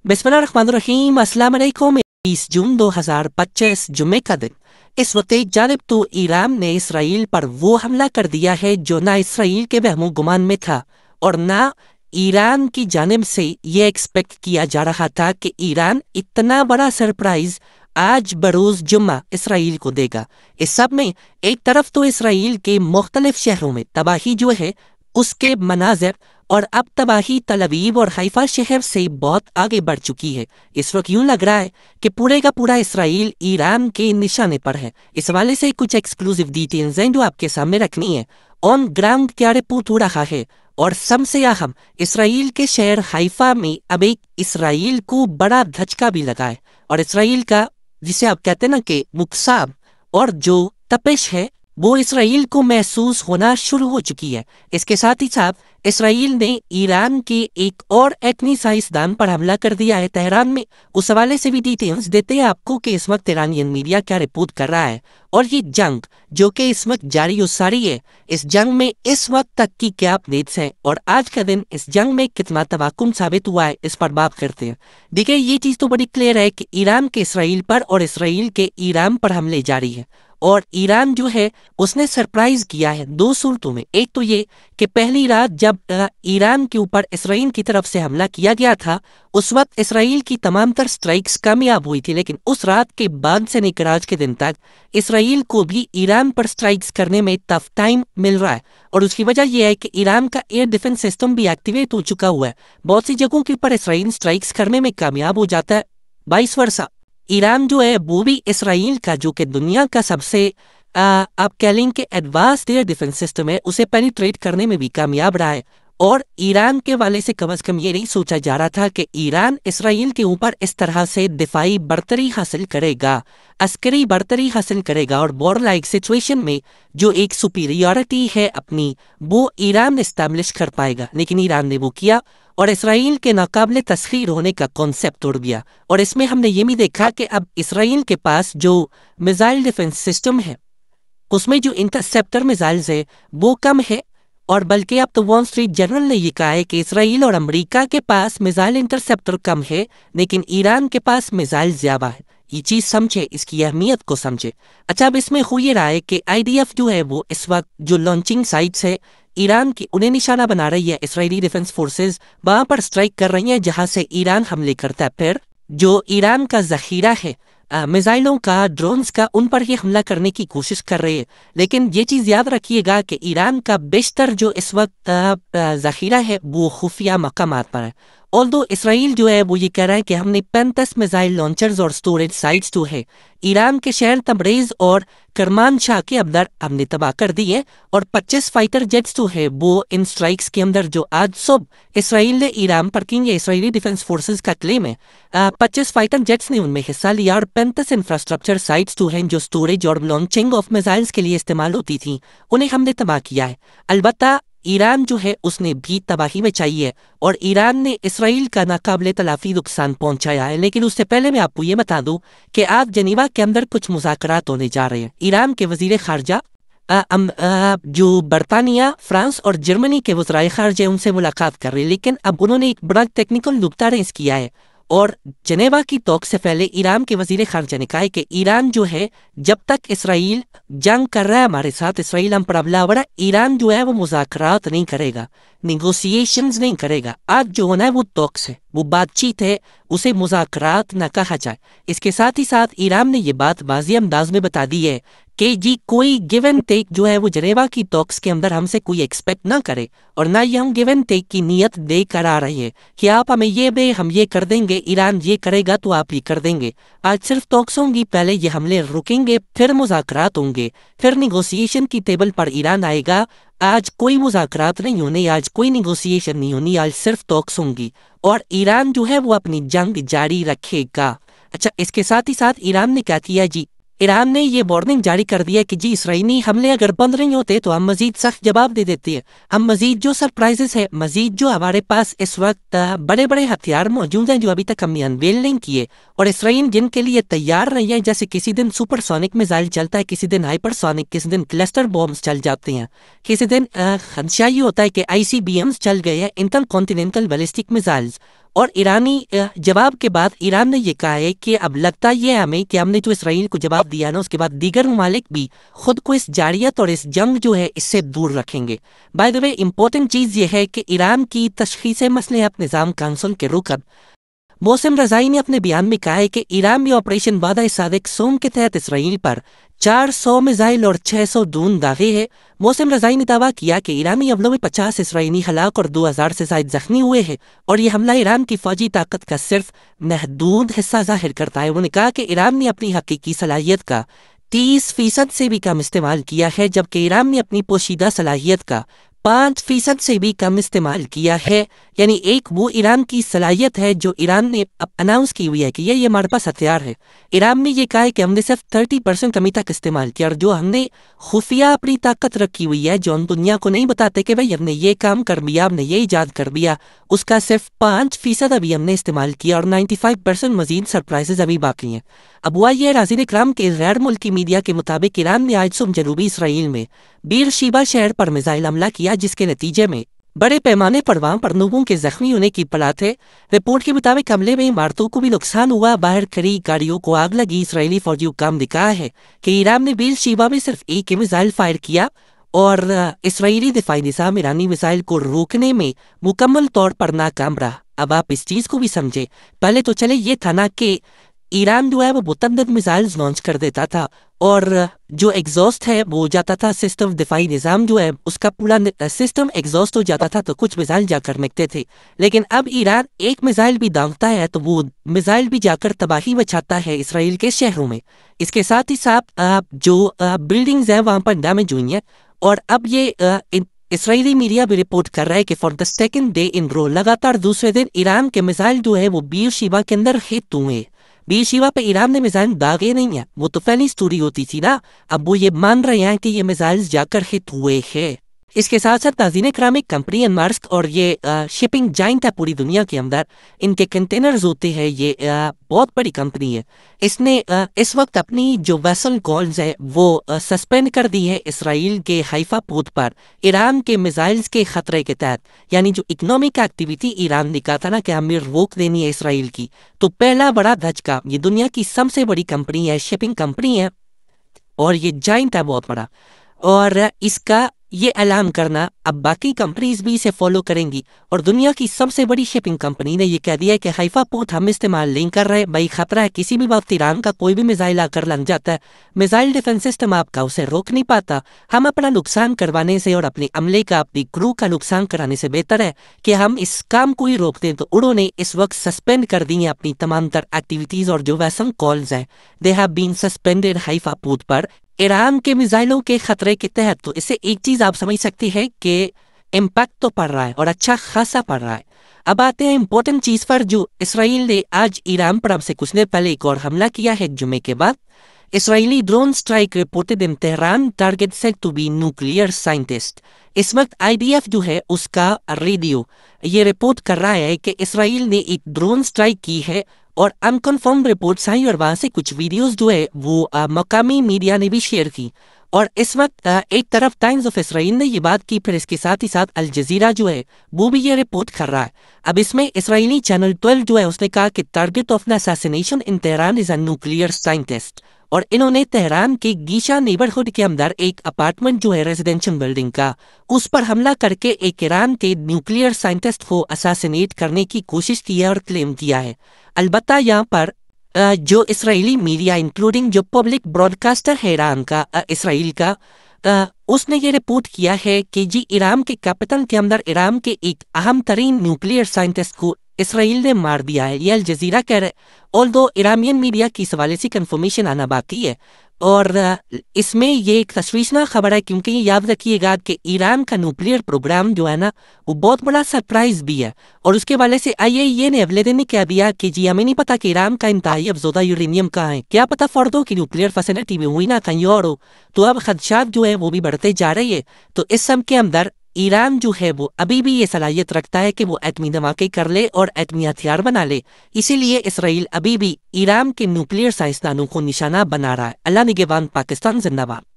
बिस्मिल्लाहिर्रहमानिर्रहीम। अस्सलाम वालेकुम। 20 जून 2025 जुम्मे का दिन। इस वक्त एक जानिब तो ईरान ने इसराइल पर वो हमला कर दिया है जो ना इसराइल के वहमो गुमान में था और ना ईरान की जानिब से ये एक्सपेक्ट किया जा रहा था कि ईरान इतना बड़ा सरप्राइज आज बरोज जुम्मा इसराइल को देगा। इस सब में एक तरफ तो इसराइल के मुख्तलिफ शहरों में तबाही जो है उसके मनाज़र और अब तबाही तल अवीव और हाइफा शहर से बहुत आगे बढ़ चुकी है। इस वक्त यूं लग रहा है कि पूरे का पूरा इसराइल ईरान के निशाने पर है। इस हवाले से कुछ एक्सक्लूसिव डिटेल्स हैं जो आपके सामने रखनी है। ऑन ग्राउंड क्या रिपोर्ट हो रहा है और सबसे अहम इसराइल के शहर हाइफा में अब एक इसराइल को बड़ा धचका भी लगा है और इसराइल का जिसे आप कहते हैं ना कि मुक्साब और जो तपिश है वो इसराइल को महसूस होना शुरू हो चुकी है। इसके साथ ही साथ इसराइल ने ईरान के एक और एटमी साइंसदान पर हमला कर दिया है तेहरान में। उस हवाले से भी डिटेल्स देते हैं आपको कि इस वक्त ईरानियन मीडिया क्या रिपोर्ट कर रहा है और ये जंग जो कि इस वक्त जारी सारी है, इस जंग में इस वक्त तक की क्या अपडेट्स हैं और आज का दिन इस जंग में कितना तवाकुम साबित हुआ है, इस पर बात करते हैं। देखिए, ये चीज़ तो बड़ी क्लियर है कि ईरान के इसराइल पर और इसराइल के ईरान पर हमले जारी है और ईरान जो है उसने सरप्राइज किया है दो सूरतों में। एक तो ये कि पहली रात जब ईरान के ऊपर इसराइल की तरफ से हमला किया गया था उस वक्त इसराइल की तमाम तर स्ट्राइक्स कामयाब हुई थी, लेकिन उस रात के बाद से लेकर आज के दिन तक इसराइल को भी ईरान पर स्ट्राइक्स करने में टफ टाइम मिल रहा है और उसकी वजह यह है कि ईरान का एयर डिफेंस सिस्टम भी एक्टिवेट हो चुका हुआ है। बहुत सी जगहों के ऊपर इसराइल स्ट्राइक्स करने में कामयाब हो जाता है। वाइस वर्सा ईरान जो है वो भी इसराइल का जो कि दुनिया का सबसे आप कह लें कि एडवांस्ड एयर डिफेंस सिस्टम है उसे पेनिट्रेट करने में भी कामयाब रहा है और ईरान के वाले से कम अज़ कम ये नहीं सोचा जा रहा था कि ईरान इसराइल के ऊपर इस तरह से दिफाई बर्तरी हासिल करेगा, अस्करी बर्तरी हासिल करेगा और वॉर लाइक सिचुएशन में जो एक सुपीरियरिटी है अपनी वो ईरान इस्टेब्लिश कर पाएगा। लेकिन ईरान ने वो किया और इसराइल के नाकाबिले तस्खीर होने का कॉन्सेप्ट तोड़ दिया और इसमें हमने ये भी देखा कि अब इसराइल के पास जो मिसाइल डिफेंस सिस्टम है उसमें जो इंटरसेप्टर मिसाइल्स है वो कम है और बल्कि अब तो वॉल स्ट्रीट जर्नल ने ये कहा है कि इसराइल और अमेरिका के पास मिसाइल इंटरसेप्टर कम है लेकिन ईरान के पास मिसाइल ज्यादा है। ये चीज़ समझे, इसकी अहमियत को समझे। अच्छा, अब इसमें हो ये रहा है कि IDF जो है वो इस वक्त जो लॉन्चिंग साइट्स है ईरान की उन्हें निशाना बना रही है। इसराइली डिफेंस फोर्सेस वहां पर स्ट्राइक कर रही हैं जहां से ईरान हमले करता है। फिर जो ईरान का जखीरा है मिसाइलों का, ड्रोन्स का, उन पर ये हमला करने की कोशिश कर रही है। लेकिन ये चीज़ याद रखिएगा कि ईरान का बेशतर जो इस वक्त जखीरा है वो खुफिया मकामात पर है। ऑल्दो इसराइल जो है वो ये कह रहा है कि हमने 35 मिसाइल लॉन्चर्स और स्टोरेज साइट्स जो है ईरान के शहर तबरेज और करमान शाह के अंदर हमने तबाह कर दी है और 25 फाइटर जेट्स जो है वो इन स्ट्राइक्स के अंदर जो आज सुबह इसराइल ने ईरान पर की, ये इसराइली डिफेंस फोर्सेस का क्लेम है। 25 फाइटर जेट्स ने उनमें हिस्सा लिया और 35 इंफ्रास्ट्रक्चर साइट्स जो हैं जो स्टोरेज और लॉन्चिंग ऑफ मिसाइल्स के लिए इस्तेमाल होती थी उन्हें हमने तबाह किया है। अलबत्ता ईरान जो है उसने भी तबाही में चाहिए और ईरान ने इसराइल का नाकाबिले तलाफी नुकसान पहुंचाया है। लेकिन उससे पहले मैं आपको ये बता दूं कि आज जनीवा के अंदर कुछ मुज़ाकरात होने जा रहे हैं। ईरान के वजीर खारजा जो बरतानिया, फ्रांस और जर्मनी के वज़राए खारजा उनसे मुलाकात कर रहे हैं, लेकिन अब उन्होंने एक बड़ा टेक्निकल नुक्ता रेज़ किया है और जनेवा की टॉक से पहले ईरान के वजीर खारजा ने कहा है कि ईरान जो है जब तक इसराइल जंग कर रहा है हमारे साथ, इसराइल हम पर हमला हो रहा है, ईरान जो है वो मुज़ाकरात नहीं करेगा, निगोशिएशंस नहीं करेगा। आज जो होना है वो टॉक्स है, वो बातचीत है, उसे मुज़ाकरात न कहा जाए। इसके साथ ही साथ ईरान ने ये बात वाज़ी अंदाज में बता दी है कि जी कोई गिव एंड टेक जो है वो जनेवा की टॉक्स के अंदर हमसे कोई एक्सपेक्ट ना करे और ना ये हम गिव एंड टेक की नीयत दे कर आ रहे हैं कि आप हमें ये दे हम ये कर देंगे, ईरान ये करेगा तो आप ये कर देंगे। आज सिर्फ टॉक्स होंगी, पहले ये हमले रुकेंगे, फिर मुज़ाकरात होंगे, फिर निगोशिएशन की टेबल पर ईरान आएगा। आज कोई मुज़ाकरात नहीं होने, आज कोई निगोशिएशन नहीं होनी, आज सिर्फ टॉक्स होंगी और ईरान जो है वो अपनी जंग जारी रखेगा। अच्छा, इसके साथ ही साथ ईरान ने क्या किया जी, ईरान ने ये वार्निंग जारी कर दिया कि जी इसराइली हमले अगर बंद नहीं होते तो हम मजीद सख्त जवाब दे देते हैं। हम मजीद जो सरप्राइजेस है, मजीद जो हमारे पास इस वक्त बड़े बड़े हथियार मौजूद हैं जो अभी तक हमने अनवेल नहीं किए और इसराइल जिनके लिए तैयार नहीं है, जैसे किसी दिन सुपरसोनिक मिसाइल चलता है, किसी दिन हाइपरसोनिक, किसी दिन क्लस्टर बॉम्ब्स चल जाते हैं, किसी दिन खदशा ये होता है कि ICBMs चल गए हैं, इंटर कॉन्टिनेंटल बैलिस्टिक मिसाइल्स, اور ایرانی جواب کے بعد ایران نے یہ کہا ہے کہ اب لگتا یہ ہے ہمیں کہ ہم نے جو اسرائیل کو جواب دیا نا، اس کے بعد دیگر ممالک بھی خود کو اس جاریت اور اس جنگ جو ہے اس سے دور رکھیں گے۔ بائی دا وے امپورٹنٹ چیز یہ ہے کہ ایران کی تشخیص مسلحت نظام کونسل کے رکن محسن رضائی نے اپنے بیان میں کہا ہے کہ ایران میں آپریشن وعدہ صادق سوم کے تحت اسرائیل پر 400 میزائل اور 600 ڈرون داغے ہیں۔ محسن رضائی نے دعویٰ کیا کہ ایرانی حملوں میں 50 اسرائیلی ہلاک اور 2000 سے زائد زخمی ہوئے ہیں، اور یہ حملہ ایران کی فوجی طاقت کا صرف محدود حصہ ظاہر کرتا ہے۔ انہوں نے کہا کہ ایران نے اپنی حقیقی صلاحیت کا 30% سے بھی کم استعمال کیا ہے، جبکہ ایران نے اپنی پوشیدہ صلاحیت کا 5% سے بھی کم استعمال کیا ہے۔ یعنی ایک وہ ایران کی صلاحیت ہے جو ایران نے اناؤنس کی ہوئی ہے کہ یہ ہمارے پاس ہتھیار ہے۔ ایران نے یہ کہا ہے کہ ہم نے صرف 30% کمی تک استعمال کیا، اور جو ہم نے خفیہ اپنی طاقت رکھی ہوئی ہے جو ہم دنیا کو نہیں بتاتے کہ بھئی ہم نے یہ کام کر لیا، ہم نے یہ ایجاد کر لیا، اس کا صرف 5% ابھی ہم نے استعمال کیا، اور 95% مزید سرپرائزز ابھی باقی ہیں۔ اب ہوا یہ ناظرین اکرام کے غیر ملکی میڈیا کے مطابق ایران نے آج صبح جنوبی اسرائیل میں بیر شیبا شہر پر میزائل حملہ کیا، جس کے نتیجے میں بڑے پیمانے پر وہاں پر لوگوں کے زخمی ہونے کی اطلاع ہے۔ رپورٹ کے مطابق حملے میں عمارتوں کو بھی نقصان ہوا، باہر کھڑی گاڑیوں کو آگ لگی۔ اسرائیلی فوجی حکام نے کہا ہے کہ ایران نے بیر شیبا میں صرف ایک میزائل فائر کیا، اور اسرائیلی دفاعی نظام ایرانی میزائل کو روکنے میں مکمل طور پر ناکام رہا۔ اب آپ اس چیز کو بھی سمجھے، پہلے تو چلے یہ تھا نا کہ ایران جو ہے وہ متعدد میزائلز لانچ کر دیتا تھا، اور جو ایگزاسٹ ہے وہ جاتا تھا سسٹم، دفاعی نظام جو ہے اس کا پورا سسٹم ایگزاسٹ ہو جاتا تھا، تو کچھ میزائل جا کر مکتے تھے۔ لیکن اب ایران ایک میزائل بھی داغتا ہے تو وہ میزائل بھی جا کر تباہی مچاتا ہے اسرائیل کے شہروں میں۔ اس کے ساتھ ہی ساتھ جو بلڈنگز ہیں وہاں پر ڈیمیج ہوئی ہیں، اور اب یہ اسرائیلی میڈیا بھی رپورٹ کر رہا ہے کہ فار دا سیکنڈ ڈے ان رو لگاتار دوسرے دن ایران کے میزائل جو ہے وہ بیر شیبا کے اندر ہٹ ہوئے۔ بیر شیبا پہ ایران نے میزائل داغے نہیں ہیں، وہ تو پہلی سٹوری ہوتی تھی نا، اب وہ یہ مان رہے ہیں کہ یہ میزائلز جا کر ہٹ ہوئے ہیں۔ اس کے ساتھ ساتھ ناظرین اکرام ایک کمپنی مارسک، اور یہ شپنگ جائنٹ ہے پوری دنیا کے اندر، ان کے کنٹینرز ہوتے ہیں، یہ بہت بڑی کمپنی ہے۔ اس نے اس وقت اپنی جو ویسل کالز ہے وہ سسپینڈ کر دی ہے اسرائیل کے حیفا پورٹ پر ایران کے میزائلز کے خطرے کے تحت۔ یعنی جو اکنامک ایکٹیویٹی ایران نے کہا تھا نا کہ ہمیں روک دینی ہے اسرائیل کی، تو پہلا بڑا دھچکا، یہ دنیا کی سب سے بڑی کمپنی ہے، شپنگ کمپنی ہے، اور یہ جائنٹ ہے بہت بڑا، اور اس کا یہ اعلان کرنا اب باقی کمپنیز بھی اسے فالو کریں گی، اور دنیا کی سب سے بڑی شپنگ کمپنی نے یہ کہہ دیا ہے کہ حیفا پورٹ ہم استعمال نہیں کر رہے، بھائی خطرہ ہے، کسی بھی وقت ایران کا کوئی بھی میزائل آ کر لگ جاتا ہے، میزائل ڈیفنس سسٹم آپ کا اسے روک نہیں پاتا۔ ہم اپنا نقصان کروانے سے اور اپنے عملے کا، اپنی کرو کا نقصان کرانے سے بہتر ہے کہ ہم اس کام کو ہی روک دیں۔ تو انہوں نے اس وقت سسپینڈ کر دی ہیں اپنی تمام تر ایکٹیویٹیز، اور جو ویسل کالز ہیں they have been suspended Haifa port پر ایران کے میزائلوں کے خطرے کے تحت۔ تو اس سے ایک چیز آپ سمجھ سکتے ہیں کہ امپیکٹ تو پڑ رہا ہے، اور اچھا خاصا پڑ رہا ہے۔ اب آتے ہیں امپورٹنٹ چیز پر، جو اسرائیل نے آج ایران پر اب سے کچھ دیر پہلے ایک اور حملہ کیا ہے جمعے کے بعد۔ اسرائیلی drone strike reported in Tehran, target set to be nuclear scientist. اس وقت IDF جو ہے اس کا ریڈیو یہ رپورٹ کر رہا ہے کہ اسرائیل نے ایک ڈرون اسٹرائک کی ہے، اور انکنفرم رپورٹس آئیں، اور وہاں سے کچھ ویڈیوز جو ہے وہ مقامی میڈیا نے بھی شیئر کی۔ اور اس وقت ایک طرف ٹائمز آف اسرائیل نے یہ بات کی، پھر اس کے ساتھ ہی ساتھ الجزیرہ جو ہے وہ بھی یہ رپورٹ کر رہا ہے۔ اب اس میں اسرائیلی چینل 12 جو ہے اس نے کہا کہ target of the assassination in Tehran is a nuclear scientist, اور انہوں نے تہران کے گیشا نیبرہڈ کے اندر ایک اپارٹمنٹ جو ہے ریزیڈینشل بلڈنگ کا، اس پر حملہ کر کے ایک ایران کے نیوکلیئر سائنٹسٹ کو اساسینیٹ کرنے کی کوشش کی ہے اور کلیم کیا ہے۔ البتہ یہاں پر جو اسرائیلی میڈیا انکلوڈنگ جو پبلک براڈ کاسٹر ہے ایران کا، اسرائیل کا، اس نے یہ رپورٹ کیا ہے کہ جی ایران کے کیپٹل کے اندر ایران کے ایک اہم ترین نیوکلیئر سائنٹسٹ کو اسرائیل نے مار دیا ہے۔ یہ الجزیرہ کہہ رہے، although ایرانین میڈیا کی اس حوالے سے کنفرمیشن آنا باقی ہے، اور اس میں یہ ایک تشویشناک خبر ہے، کیونکہ یہ یاد رکھیے گا کہ ایران کا نیوکلیئر پروگرام جو ہے نا وہ بہت بڑا سرپرائز بھی ہے، اور اس کے حوالے سے IAEA نے اگلے دن کہہ دیا کہ جی ہمیں نہیں پتا کہ ایران کا انتہائی افزودہ یورینیم کہاں ہے، کیا پتا فوردو کی نیوکلیئر فیسلٹی میں ہوئی نہ کہیں اور ہو۔ تو اب خدشات جو ہے وہ بھی بڑھتے جا رہی ہے۔ تو اس سب کے اندر ایران جو ہے وہ ابھی بھی یہ صلاحیت رکھتا ہے کہ وہ ایٹمی دھماکے کر لے اور ایٹمی ہتھیار بنا لے، اسی لیے اسرائیل ابھی بھی ایران کے نیوکلیئر سائنسدانوں کو نشانہ بنا رہا ہے۔ اللہ نگہبان، پاکستان زندہ باد۔